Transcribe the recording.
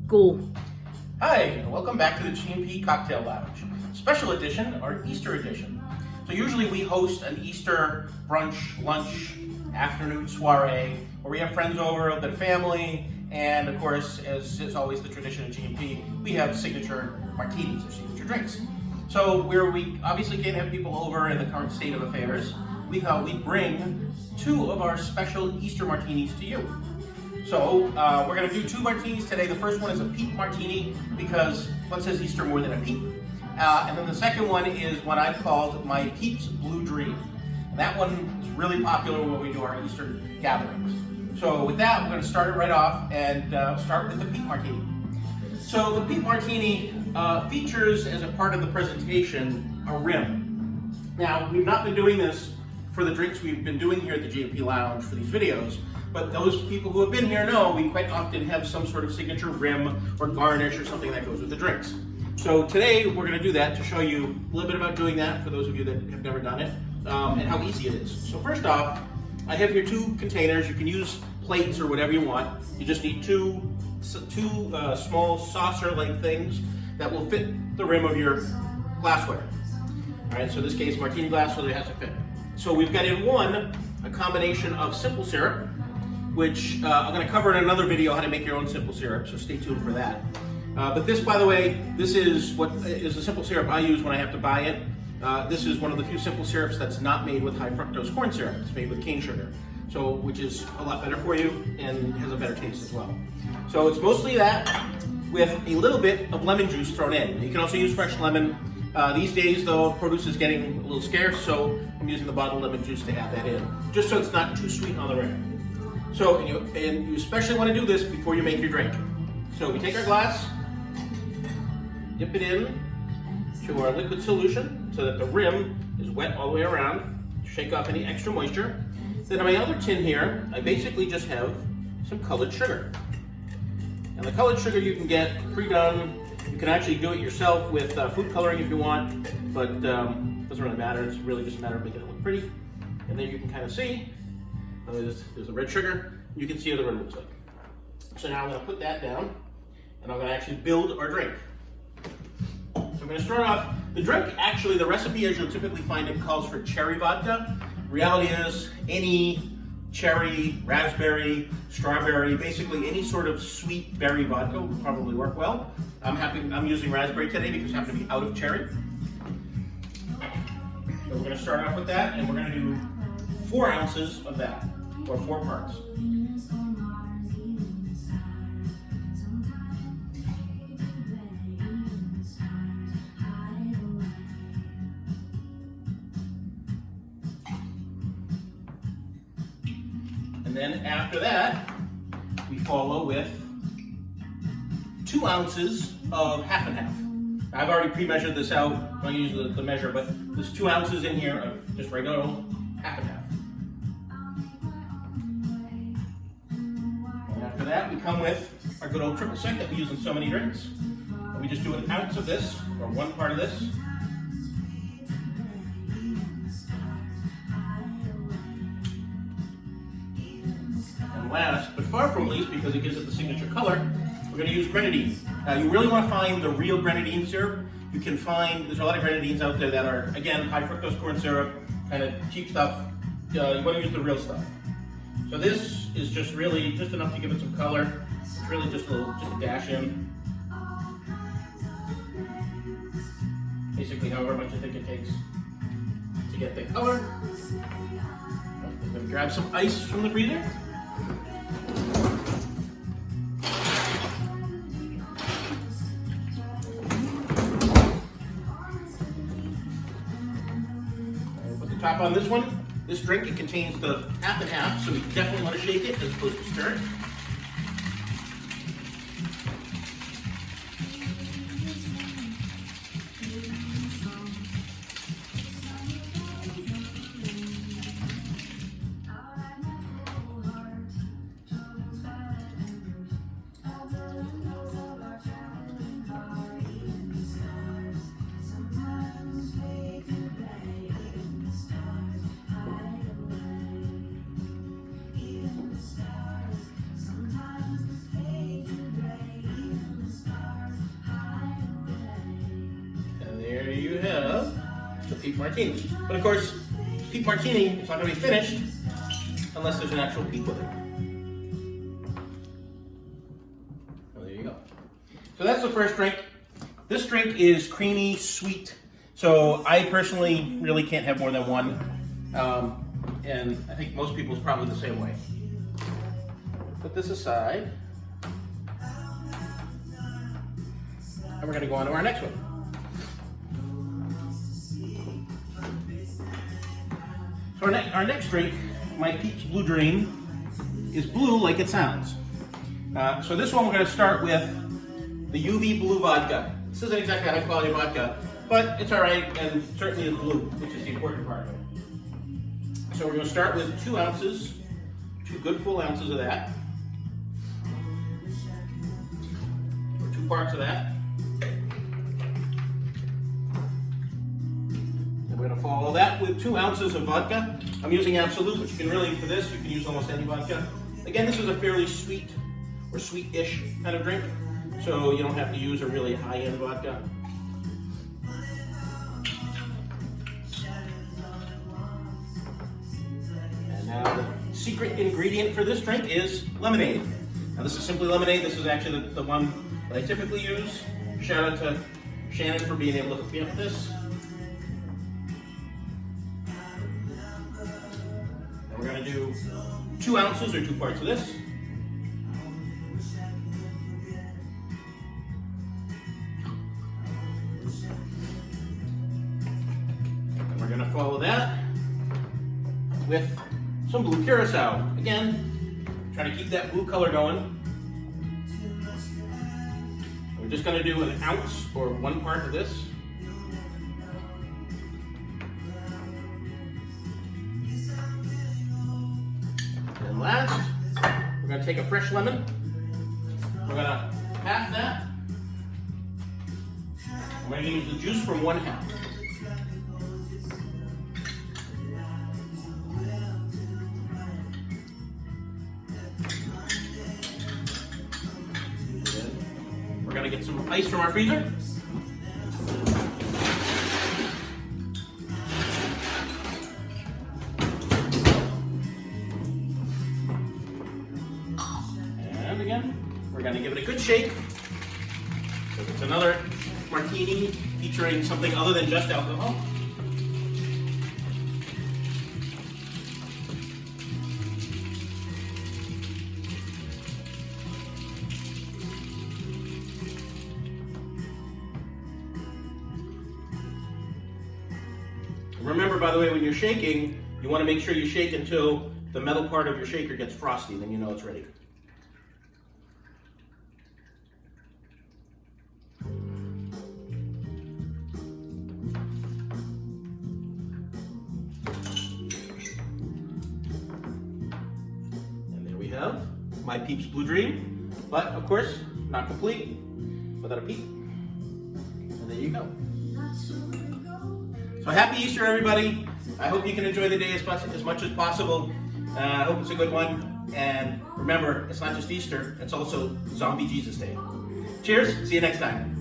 Go. Hi, and welcome back to the G&P Cocktail Lounge, special edition or Easter edition. So usually we host an Easter brunch, lunch, afternoon soiree where we have friends over, a bit of family, and of course, as is always the tradition at G&P, we have signature martinis or signature drinks. So where we obviously can't have people over in the current state of affairs, we thought we'd bring two of our special Easter martinis to you. So we're going to do two martinis today. The first one is a Peep martini because what says Easter more than a peep? And then the second one is what I've called my Peep's Blue Dream. And that one is really popular when we do our Easter gatherings. So with that, we're going to start it right off and start with the Peep martini. So the Peep martini features as a part of the presentation a rim. Now, we've not been doing this for the drinks we've been doing here at the G&P Lounge for these videos. But those people who have been here know we quite often have some sort of signature rim or garnish or something that goes with the drinks. So today we're going to do that to show you a little bit about doing that for those of you that have never done it and how easy it is. So first off, I have here two containers. You can use plates or whatever you want. You just need two small saucer-like things that will fit the rim of your glassware. All right, so in this case, martini glass really has to fit. So we've got in one a combination of simple syrup, which I'm going to cover in another video how to make your own simple syrup, so stay tuned for that. But this, by the way, this is what is the simple syrup I use when I have to buy it. This is one of the few simple syrups that's not made with high fructose corn syrup. It's made with cane sugar, so which is a lot better for you and has a better taste as well. So it's mostly that with a little bit of lemon juice thrown in. You can also use fresh lemon. These days, though, produce is getting a little scarce, so I'm using the bottled lemon juice to add that in, just so it's not too sweet on the rim. So, and you especially want to do this before you make your drink. So we take our glass, dip it in to our liquid solution so that the rim is wet all the way around. Shake off any extra moisture. Then on my other tin here, I basically just have some colored sugar. And the colored sugar you can get pre-done. You can actually do it yourself with food coloring if you want, but it doesn't really matter. It's really just a matter of making it look pretty. And then you can kind of see. There's the red sugar. You can see what the rim looks like. So now I'm going to put that down, and I'm going to actually build our drink. So I'm going to start off. The drink, actually, the recipe, as you'll typically find it, calls for cherry vodka. Reality is any cherry, raspberry, strawberry, basically any sort of sweet berry vodka will probably work well. I'm using raspberry today because I happen to be out of cherry. So we're going to start off with that, and we're going to do 4 ounces of that, or 4 parts. And then after that, we follow with 2 ounces of half and half. I've already pre-measured this out. I'm going to use the measure, but there's 2 ounces in here of just regular old half and half. After that, we come with our good old triple sec that we use in so many drinks. And we just do an ounce of this, or 1 part of this. And last, but far from least, because it gives it the signature color, we're going to use grenadine. Now, you really want to find the real grenadine syrup. You can find, there's a lot of grenadines out there that are, again, high fructose corn syrup, kind of cheap stuff. You want to use the real stuff. So this is just really just enough to give it some color. It's really just a dash in. Basically, however much I think it takes to get the color. I'm going to grab some ice from the freezer. Put the top on this one. This drink, it contains the half and half, so we definitely want to shake it as opposed to stir it. you have the Peep Martini. But of course, Peep Martini is not going to be finished unless there's an actual Peep with it. Well, there you go. So that's the first drink. This drink is creamy, sweet. So I personally really can't have more than one. And I think most people's probably the same way. Put this aside. And we're going to go on to our next one. So our next drink, my Peep's Blue Dream, is blue like it sounds. So this one we're going to start with the UV Blue Vodka. This isn't exactly high quality vodka, but it's all right, and certainly is blue, which is the important part of it. So we're going to start with 2 ounces, 2 good full ounces of that, or 2 parts of that. And we're going to follow that with 2 ounces of vodka. I'm using Absolute, but you can really, for this, you can use almost any vodka. Again, this is a fairly sweet or sweet-ish kind of drink, so you don't have to use a really high-end vodka. And now the secret ingredient for this drink is lemonade. Now this is simply lemonade. This is actually the one that I typically use. Shout out to Shannon for being able to hook me up with this. And we're going to do 2 ounces or 2 parts of this. We're going to follow that with some blue curacao. Again, trying to keep that blue color going. We're just going to do an ounce or 1 part of this. And last, we're going to take a fresh lemon. We're going to half that. And we're going to use the juice from 1/2. We're going to get some ice from our freezer. And again, we're going to give it a good shake. So it's another martini featuring something other than just alcohol. Remember, by the way, when you're shaking, you want to make sure you shake until the metal part of your shaker gets frosty, then you know it's ready. And there we have my Peep's Blue Dream, but of course, not complete without a Peep. And there you go. So happy Easter, everybody. I hope you can enjoy the day as much as possible. I hope it's a good one. And remember, it's not just Easter, it's also Zombie Jesus Day. Cheers, see you next time.